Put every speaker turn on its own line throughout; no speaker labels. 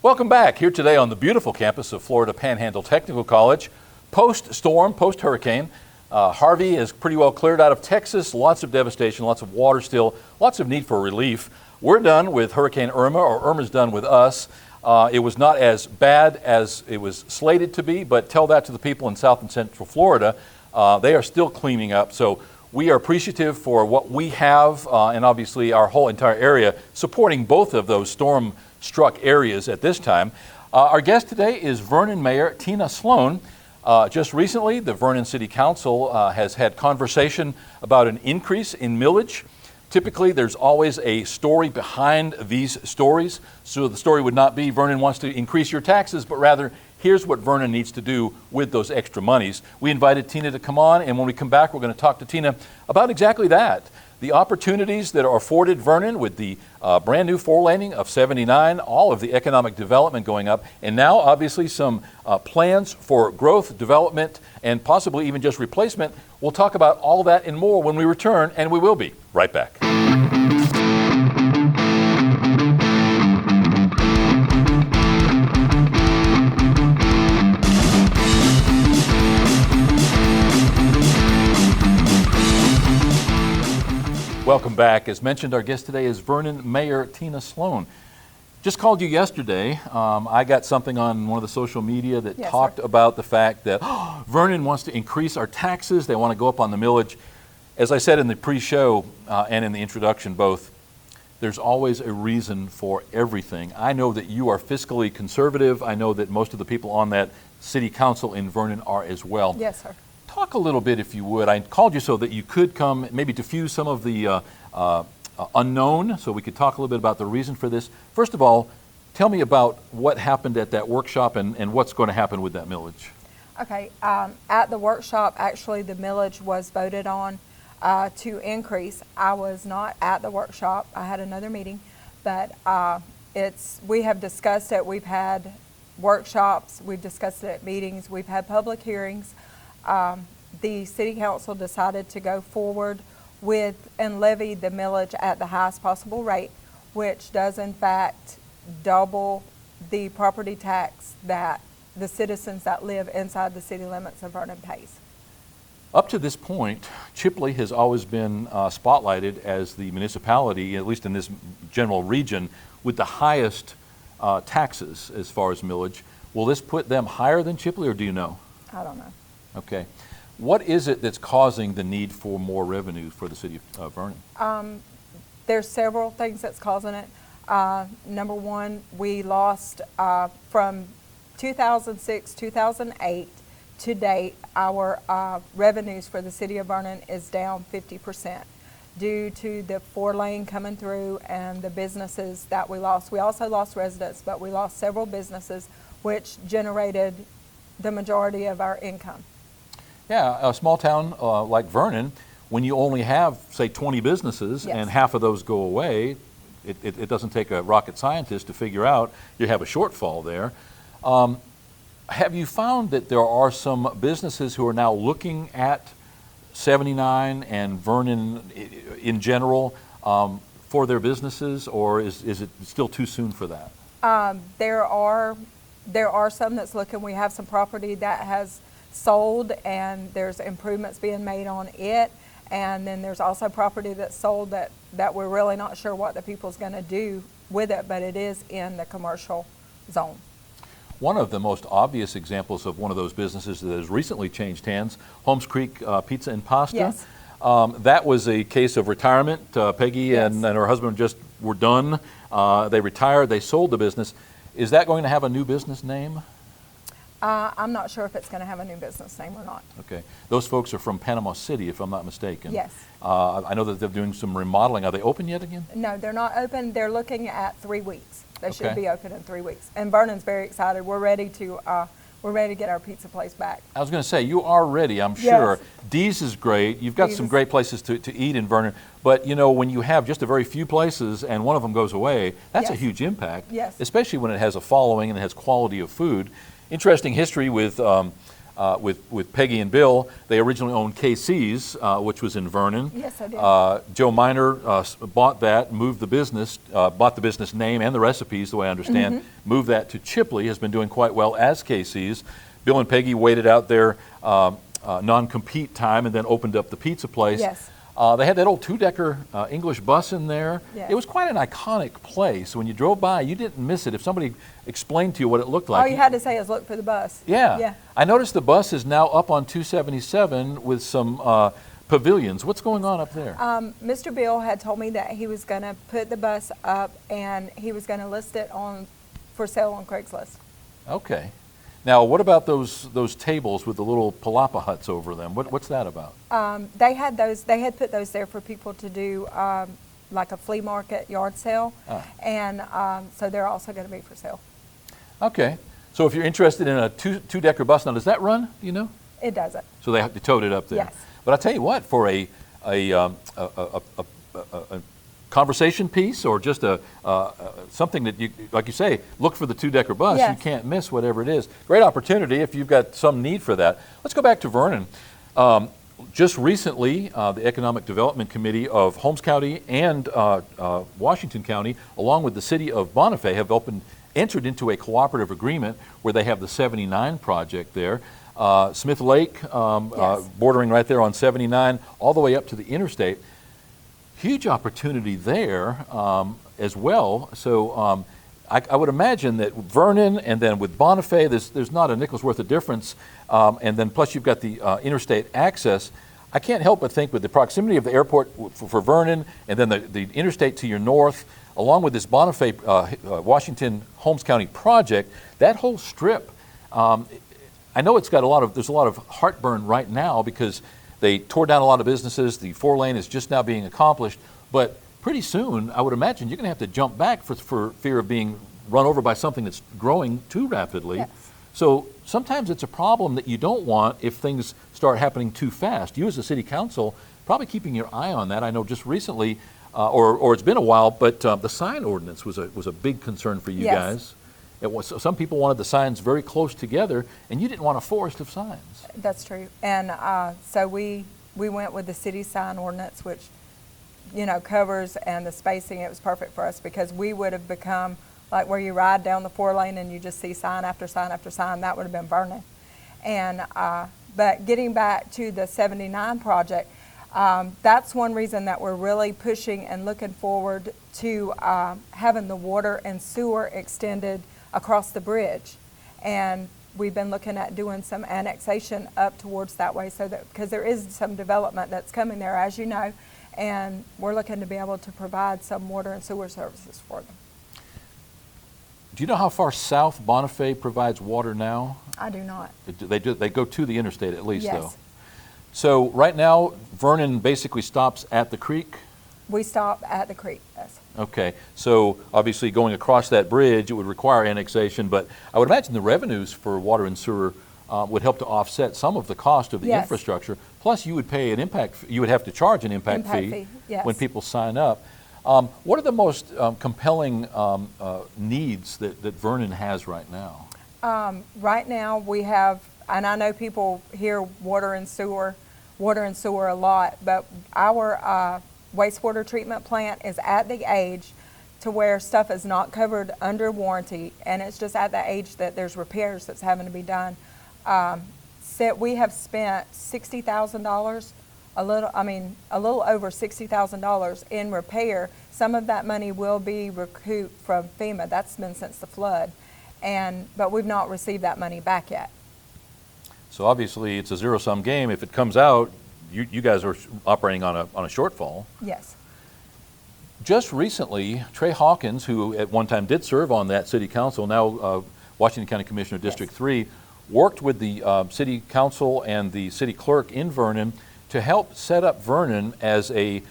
Welcome back here today on the beautiful campus of Florida Panhandle Technical College. Post-storm, post-hurricane, Harvey is pretty well cleared out of Texas. Lots of devastation, lots of water still, lots of need for relief. We're done with Hurricane Irma, or Irma's done with us. It was not as bad as it was slated to be, but tell that to the people in South and Central Florida. They are still cleaning up. So we are appreciative for what we have, and obviously our whole entire area supporting both of those storm-struck areas at this time. Our guest today is Vernon Mayor Tina Sloan. Just recently, the Vernon City Council has had conversation about an increase in millage. Typically, there's always a story behind these stories. So the story would not be Vernon wants to increase your taxes, but rather, here's what Vernon needs to do with those extra monies. We invited Tina to come on, and when we come back, we're going to talk to Tina about exactly that. The opportunities that are afforded Vernon with the brand new four-laning of 79, all of the economic development going up, and now obviously some plans for growth, development, and possibly even just replacement. We'll talk about all that and more when we return, and we will be right back. Welcome back. As mentioned, our guest today is Vernon Mayor Tina Sloan. Just called you yesterday. I got something on one of the social media that talked about the fact that Vernon wants to increase our taxes. They want to go up on the millage. As I said in the pre-show and in the introduction both, there's always a reason for everything. I know that you are fiscally conservative. I know that most of the people on that city council in Vernon are as well.
Yes, sir.
Talk a little bit, if you would. I called you so that you could come, maybe diffuse some of the unknown, so we could talk a little bit about the reason for this. First of all, tell me about what happened at that workshop and what's going to happen with that millage.
Okay, at the workshop, actually the millage was voted on to increase. I was not at the workshop. I had another meeting, but we have discussed it. We've had workshops, we've discussed it at meetings, we've had public hearings. The city council decided to go forward with and levy the millage at the highest possible rate, which does in fact double the property tax that the citizens that live inside the city limits of Vernon pays.
Up to this point, Chipley has always been spotlighted as the municipality, at least in this general region, with the highest taxes as far as millage. Will this put them higher than Chipley, or do you know?
I don't know.
Okay. What is it that's causing the need for more revenue for the city of Vernon?
There's several things that's causing it. Number one, we lost from 2006, 2008 to date, our revenues for the city of Vernon is down 50% due to the four-lane coming through and the businesses that we lost. We also lost residents, but we lost several businesses, which generated the majority of our income.
Yeah, a small town like Vernon, when you only have, say, 20 businesses and half of those go away, it doesn't take a rocket scientist to figure out you have a shortfall there. Have you found that there are some businesses who are now looking at 79 and Vernon in general for their businesses, or is it still too soon for that?
There are some that's looking. We have some property that has sold and there's improvements being made on it, and then there's also property that's sold that we're really not sure what the people's going to do with it, but it is in the commercial zone.
One of the most obvious examples of one of those businesses that has recently changed hands, Holmes Creek Pizza and Pasta.
Yes.
That was a case of retirement. Peggy and her husband just were done. They retired, they sold the business. Is that going to have a new business name?
I'm not sure if it's going to have a new business name or not.
Okay. Those folks are from Panama City, if I'm not mistaken.
Yes.
I know that they're doing some remodeling. Are they open yet again?
No, they're not open. They're looking at 3 weeks. They should be open in 3 weeks. And Vernon's very excited. We're ready to get our pizza place back.
I was going to say, you are ready, I'm sure. Dee's is great. You've got some great places to eat in Vernon. But, you know, when you have just a very few places and one of them goes away, that's a huge impact.
Yes.
Especially when it has a following and it has quality of food. Interesting history with with Peggy and Bill. They originally owned KC's, which was in Vernon.
Yes, I did.
Joe Miner bought that, moved the business, bought the business name and the recipes, the way I understand, moved that to Chipley, has been doing quite well as KC's. Bill and Peggy waited out their non-compete time and then opened up the pizza place.
Yes.
They had that old two-decker English bus in there.
Yeah.
It was quite an iconic place. When you drove by, you didn't miss it. If somebody explained to you what it looked like.
All you had to say is look for the bus.
Yeah.
Yeah.
I noticed the bus is now up on 277 with some pavilions. What's going on up there?
Mr. Bill had told me that he was going to put the bus up and he was going to list it for sale on Craigslist.
Okay. Now, what about those tables with the little palapa huts over them? What's that about?
They had those. They had put those there for people to do like a flea market yard sale, and so they're also going to be for sale.
Okay. So if you're interested in a two-decker bus, now does that run? Do you know?
It doesn't.
So they have to tote it up there.
Yes.
But I tell you what, for a conversation piece or just something that you, like you say, look for the two-decker bus.
Yes.
You can't miss whatever it is. Great opportunity if you've got some need for that. Let's go back to Vernon. Just recently, the Economic Development Committee of Holmes County and Washington County, along with the city of Bonifay, have entered into a cooperative agreement where they have the 79 project there. Smith Lake,
Yes.
bordering right there on 79, all the way up to the interstate. Huge opportunity there as well. So I would imagine that Vernon and then with Bonifay, there's not a nickel's worth of difference. And then plus you've got the interstate access. I can't help but think with the proximity of the airport for Vernon and then the interstate to your north, along with this Bonifay, Washington, Holmes County project, that whole strip, I know there's a lot of heartburn right now because they tore down a lot of businesses. The 4-lane is just now being accomplished, but pretty soon, I would imagine you're going to have to jump back for fear of being run over by something that's growing too rapidly.
Yes.
So sometimes it's a problem that you don't want if things start happening too fast. You as a city council, probably keeping your eye on that. I know just recently, or it's been a while, but the sign ordinance was a big concern for you
Yes.
guys. It was, some people wanted the signs very close together, and you didn't want a forest of signs.
That's true. And so we went with the city sign ordinance, which, covers and the spacing. It was perfect for us because we would have become like where you ride down the 4-lane and you just see sign after sign after sign. That would have been Vernon. And but getting back to the 79 project, that's one reason that we're really pushing and looking forward to having the water and sewer extended across the bridge. And we've been looking at doing some annexation up towards that way so that, because there is some development that's coming there, as you know, and we're looking to be able to provide some water and sewer services for them.
Do you know how far south Bonifay provides water now?
I do not.
They go to the interstate at least,
Yes.
though. So right now, Vernon basically stops at the creek?
We stop at the creek, yes.
Okay, so obviously going across that bridge, it would require annexation, but I would imagine the revenues for water and sewer would help to offset some of the cost of the
Yes.
infrastructure. Plus, you would pay you would have to charge an impact fee
yes.
when people sign up. What are the most compelling needs that Vernon has right now?
Right now we have, and I know people hear water and sewer a lot, but our wastewater treatment plant is at the age to where stuff is not covered under warranty, and it's just at the age that there's repairs that's having to be done. We have spent $60,000, a little over $60,000 in repair. Some of that money will be recouped from FEMA. That's been since the flood, but we've not received that money back yet.
So obviously, it's a zero-sum game. If it comes out, you guys are operating on a shortfall.
Yes.
Just recently, Trey Hawkins, who at one time did serve on that city council, now Washington County Commissioner District 3, worked with the city council and the city clerk in Vernon to help set up Vernon as a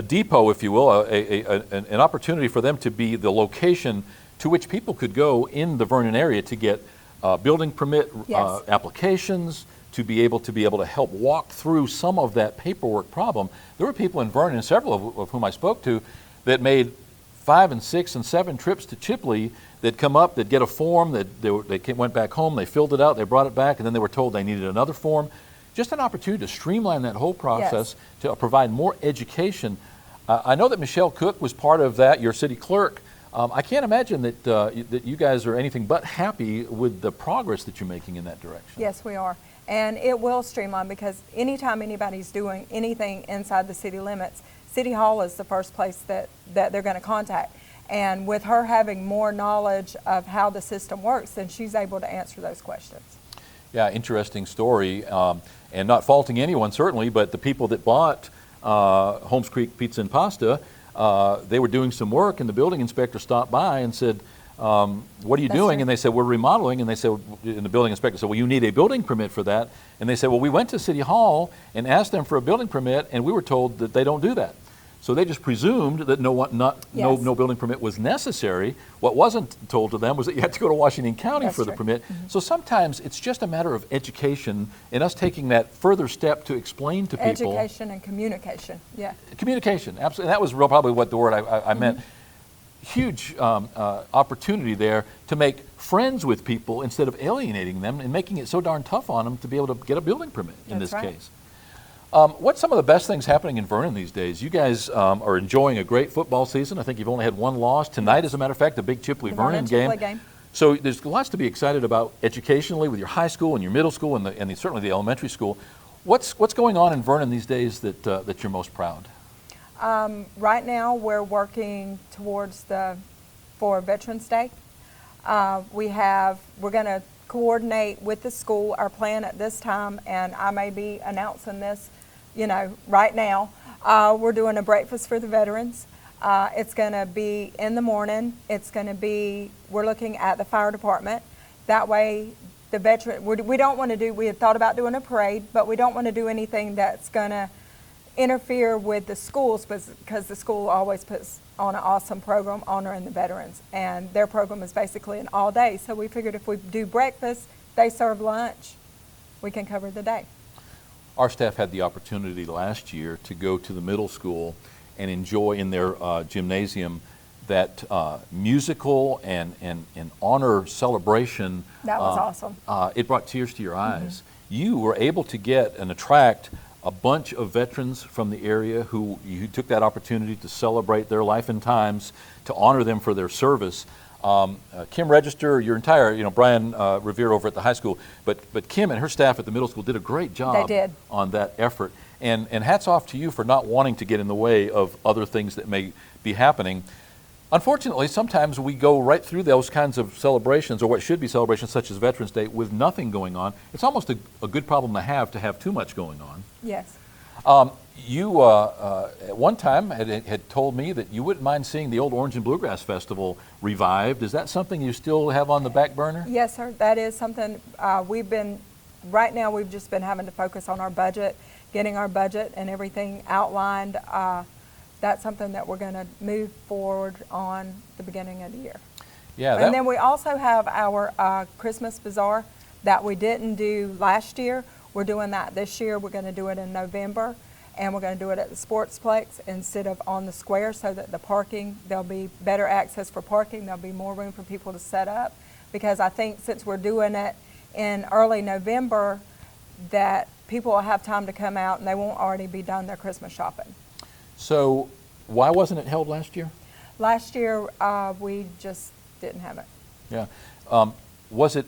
depot, if you will, an opportunity for them to be the location to which people could go in the Vernon area to get building permit
Yes.
applications, to be able to help walk through some of that paperwork problem. There were people in Vernon, several of whom I spoke to, that made 5 and 6 and 7 trips to Chipley they'd come up, they'd get a form, went back home, they filled it out, they brought it back, and then they were told they needed another form. Just an opportunity to streamline that whole process, to provide more education. I know that Michelle Cook was part of that, your city clerk. I can't imagine that you guys are anything but happy with the progress that you're making in that direction.
Yes, we are. And it will streamline, because anytime anybody's doing anything inside the city limits, City Hall is the first place that they're going to contact. And with her having more knowledge of how the system works, then she's able to answer those questions.
Yeah, interesting story. And not faulting anyone, certainly, but the people that bought Holmes Creek Pizza and Pasta, they were doing some work, and the building inspector stopped by and said, what are you doing?
True.
And they said, we're remodeling. And they said, and the building inspector said, well, you need a building permit for that. And they said, well, we went to City Hall and asked them for a building permit, and we were told that they don't do that. So they just presumed that no building permit was necessary. What wasn't told to them was that you had to go to Washington County for the permit. Mm-hmm. So sometimes it's just a matter of education and us taking that further step to explain to people.
Education and communication, yeah.
Communication, absolutely. That was probably what the word I meant. Huge opportunity there to make friends with people instead of alienating them and making it so darn tough on them to be able to get a building permit in this case. What's some of the best things happening in Vernon these days? You guys are enjoying a great football season. I think you've only had one loss. Tonight, as a matter of fact, the big Chipley-Vernon game. So there's lots to be excited about educationally with your high school and your middle school and certainly the elementary school. What's going on in Vernon these days that you're most proud?
Right now, we're working towards for Veterans Day. We're going to coordinate with the school. Our plan at this time, and I may be announcing this, right now. We're doing a breakfast for the veterans. It's going to be in the morning. We're looking at the fire department. That way, the veteran. We don't want to do. We had thought about doing a parade, but we don't want to do anything that's going to interfere with the schools, because the school always puts on an awesome program honoring the veterans, and their program is basically an all day. So we figured if we do breakfast, they serve lunch, we can cover the day.
Our staff had the opportunity last year to go to the middle school and enjoy in their gymnasium that musical and honor celebration.
That was awesome.
It brought tears to your eyes. You were able to get and attract a bunch of veterans from the area who took that opportunity to celebrate their life and times, to honor them for their service. Kim Register, your entire, Brian Revere over at the high school, but Kim and her staff at the middle school did a great job on that effort. And hats off to you for not wanting to get in the way of other things that may be happening. Unfortunately, sometimes we go right through those kinds of celebrations, or what should be celebrations such as Veterans Day, with nothing going on. It's almost a good problem to have too much going on.
Yes.
You, at one time, had told me that you wouldn't mind seeing the old Orange and Bluegrass Festival revived. Is that something you still have on the back burner?
Yes, sir. That is something right now we've just been having to focus on our budget, getting our budget and everything outlined. That's something that we're going to move forward on the beginning of the year.
Yeah.
And then we also have our Christmas Bazaar that we didn't do last year. We're doing that this year. We're going to do it in November, and we're going to do it at the Sportsplex instead of on the square, so that there'll be better access for parking. There'll be more room for people to set up, because I think since we're doing it in early November, that people will have time to come out and they won't already be done their Christmas shopping.
So why wasn't it held last year?
Last year, we just didn't have it.
Yeah. Was it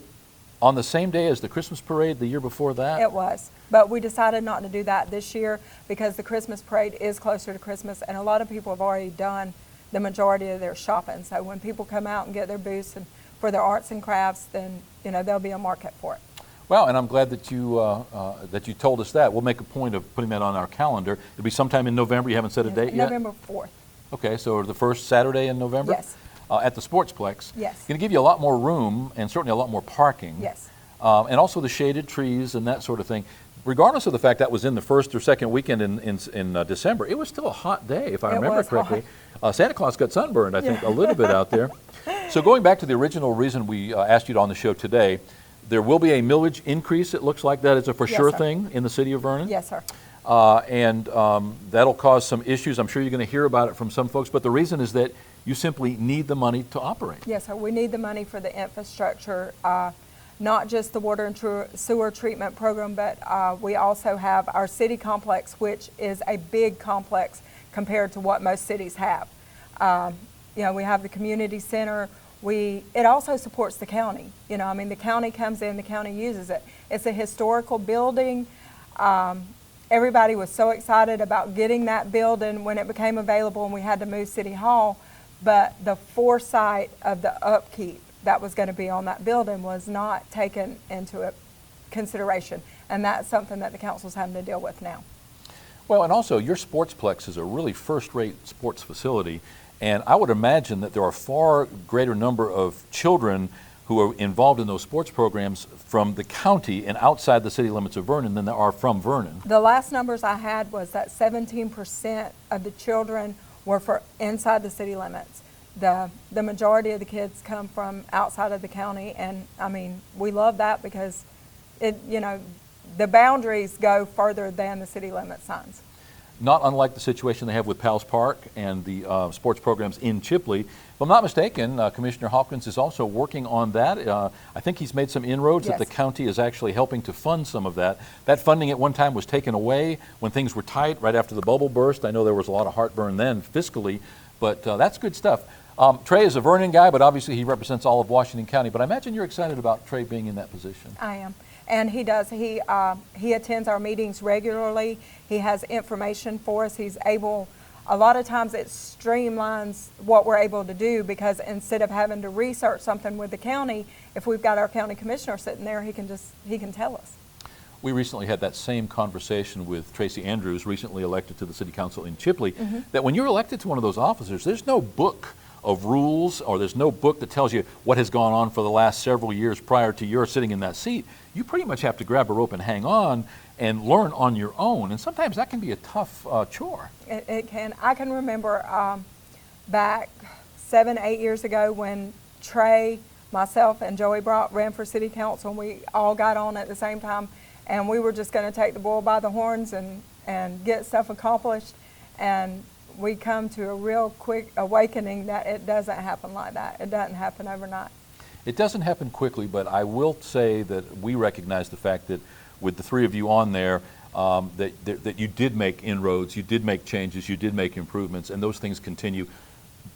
on the same day as the Christmas parade the year before that?
It was. But we decided not to do that this year because the Christmas parade is closer to Christmas, and a lot of people have already done the majority of their shopping. So when people come out and get their booths and for their arts and crafts, then there'll be a market for it.
Well, and I'm glad that you told us that. We'll make a point of putting that on our calendar. It'll be sometime in November. You haven't set a date yet?
November 4th.
Okay, so the first Saturday in November?
Yes.
At the Sportsplex.
Yes.
It's going to give you a lot more room and certainly a lot more parking.
Yes.
And also the shaded trees and that sort of thing. Regardless of the fact that was in the first or second weekend in December, it was still a hot day, if I remember correctly. Santa Claus got sunburned, I think, a little bit out there. So going back to the original reason we asked you on the show today, there will be a millage increase. It looks like that is a for sure thing in the city of Vernon.
Yes, sir.
And that'll cause some issues. I'm sure you're going to hear about it from some folks, but the reason is that You simply need the money to operate.
Yes, sir. We need the money for the infrastructure, not just the water and sewer treatment program, but we also have our city complex, which is a big complex compared to what most cities have. You know, we have the community center. It also supports the county. You know, I mean, the county comes in, the county uses it. It's a historical building. Everybody was so excited about getting that building when it became available and we had to move City Hall, but the foresight of the upkeep that was going to be on that building was not taken into consideration, and that's something that the council's having to deal with now.
Well, and also your sportsplex is a really first-rate sports facility, and I would imagine that there are far greater number of children who are involved in those sports programs from the county and outside the city limits of Vernon than there are from Vernon.
The last numbers I had was that 17% of the children were for inside the city limits. The majority of the kids come from outside of the county, and I mean, we love that because the boundaries go further than the city limit signs.
Not unlike the situation they have with Powell's Park and the sports programs in Chipley. If I'm not mistaken, Commissioner Hopkins is also working on that. I think he's made some inroads.
Yes.
That the county is actually helping to fund some of that. That funding at one time was taken away when things were tight right after the bubble burst. I know there was a lot of heartburn then fiscally, but that's good stuff. Trey is a Vernon guy, but obviously he represents all of Washington County. But I imagine you're excited about Trey being in that position.
I am. And he does. He attends our meetings regularly. He has information for us. He's able, a lot of times it streamlines what we're able to do, because instead of having to research something with the county, if we've got our county commissioner sitting there, he can tell us.
We recently had that same conversation with Tracy Andrews, recently elected to the city council in Chipley, that when you're elected to one of those officers, there's no book of rules, or there's no book that tells you what has gone on for the last several years prior to your sitting in that seat. You pretty much have to grab a rope and hang on and learn on your own, and sometimes that can be a tough chore.
It can. I can remember back 7-8 years ago when Trey, myself, and Joey Brock ran for city council, and we all got on at the same time, and we were just going to take the bull by the horns and get stuff accomplished, and we come to a real quick awakening that it doesn't happen like that. It doesn't happen overnight.
It doesn't happen quickly, but I will say that we recognize the fact that with the three of you on there, that you did make inroads, you did make changes, you did make improvements, and those things continue.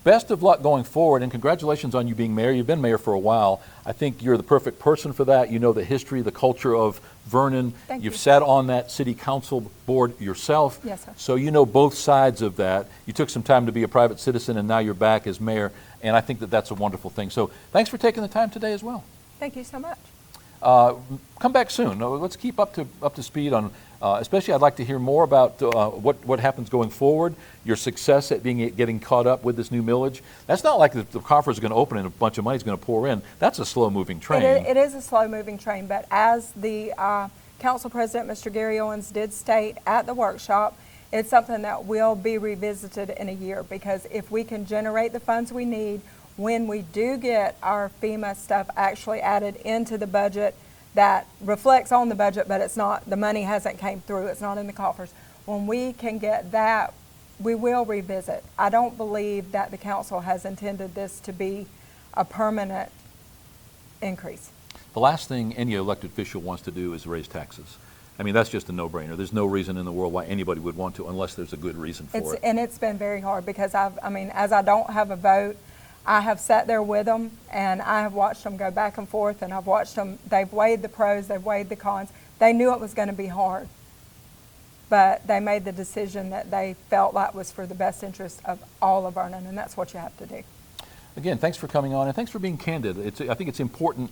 Best of luck going forward, and congratulations on you being mayor. You've been mayor for a while. I think you're the perfect person for that. You know the history, the culture of Vernon.
Thank
You've
you.
sat on that city council board yourself.
Yes, sir.
So you know both sides of that. You took some time to be a private citizen, and now you're back as mayor, and I think that that's a wonderful thing. So thanks for taking the time today as well.
Thank you so much.
Come back soon. Let's keep up to speed on, especially I'd like to hear more about what happens going forward, your success at getting caught up with this new millage. That's not like the coffers are going to open and a bunch of money is going to pour in. That's a slow-moving train.
It is a slow-moving train, but as the council president, Mr. Gary Owens, did state at the workshop, it's something that will be revisited in a year, because if we can generate the funds we need when we do get our FEMA stuff actually added into the budget that reflects on the budget, but it's not, the money hasn't came through, it's not in the coffers. When we can get that, we will revisit. I don't believe that the council has intended this to be a permanent increase.
The last thing any elected official wants to do is raise taxes. I mean, that's just a no-brainer. There's no reason in the world why anybody would want to, unless there's a good reason for it.
And it's been very hard, because as I don't have a vote, I have sat there with them, and I have watched them go back and forth, and I've watched them, they've weighed the pros, they've weighed the cons. They knew it was going to be hard, but they made the decision that they felt like was for the best interest of all of Vernon, and that's what you have to do.
Again, thanks for coming on, and thanks for being candid. I think it's important.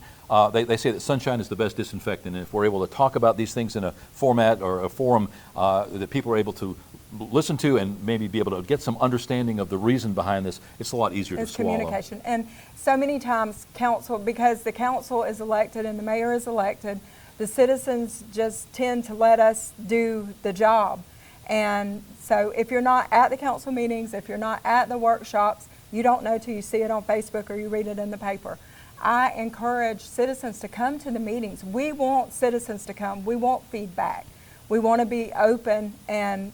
They say that sunshine is the best disinfectant, and if we're able to talk about these things in a format or a forum that people are able to listen to and maybe be able to get some understanding of the reason behind this, it's a lot easier to swallow.
It's communication. And so many times council, because the council is elected and the mayor is elected, the citizens just tend to let us do the job. And so if you're not at the council meetings, if you're not at the workshops, you don't know till you see it on Facebook or you read it in the paper. I encourage citizens to come to the meetings. We want citizens to come. We want feedback. We want to be open and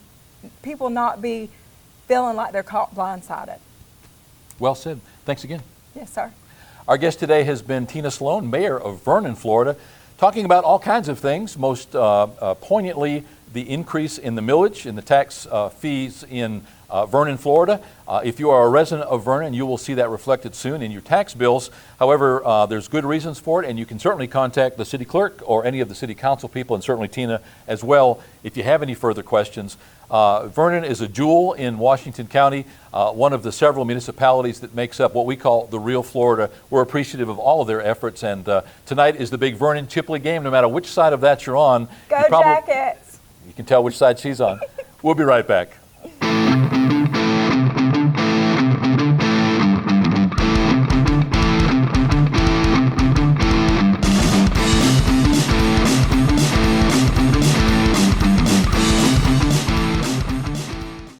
people not be feeling like they're caught blindsided.
Well said. Thanks again.
Yes, sir.
Our guest today has been Tina Sloan, Mayor of Vernon, Florida, talking about all kinds of things, most poignantly the increase in the millage, in the tax fees in Vernon, Florida. If you are a resident of Vernon, you will see that reflected soon in your tax bills. However, there's good reasons for it, and you can certainly contact the city clerk or any of the city council people, and certainly Tina as well, if you have any further questions. Vernon is a jewel in Washington County, one of the several municipalities that makes up what we call the real Florida. We're appreciative of all of their efforts, and tonight is the big Vernon-Chipley game. No matter which side of that you're on,
Go
you
Jackets!
You can tell which side she's on. We'll be right back.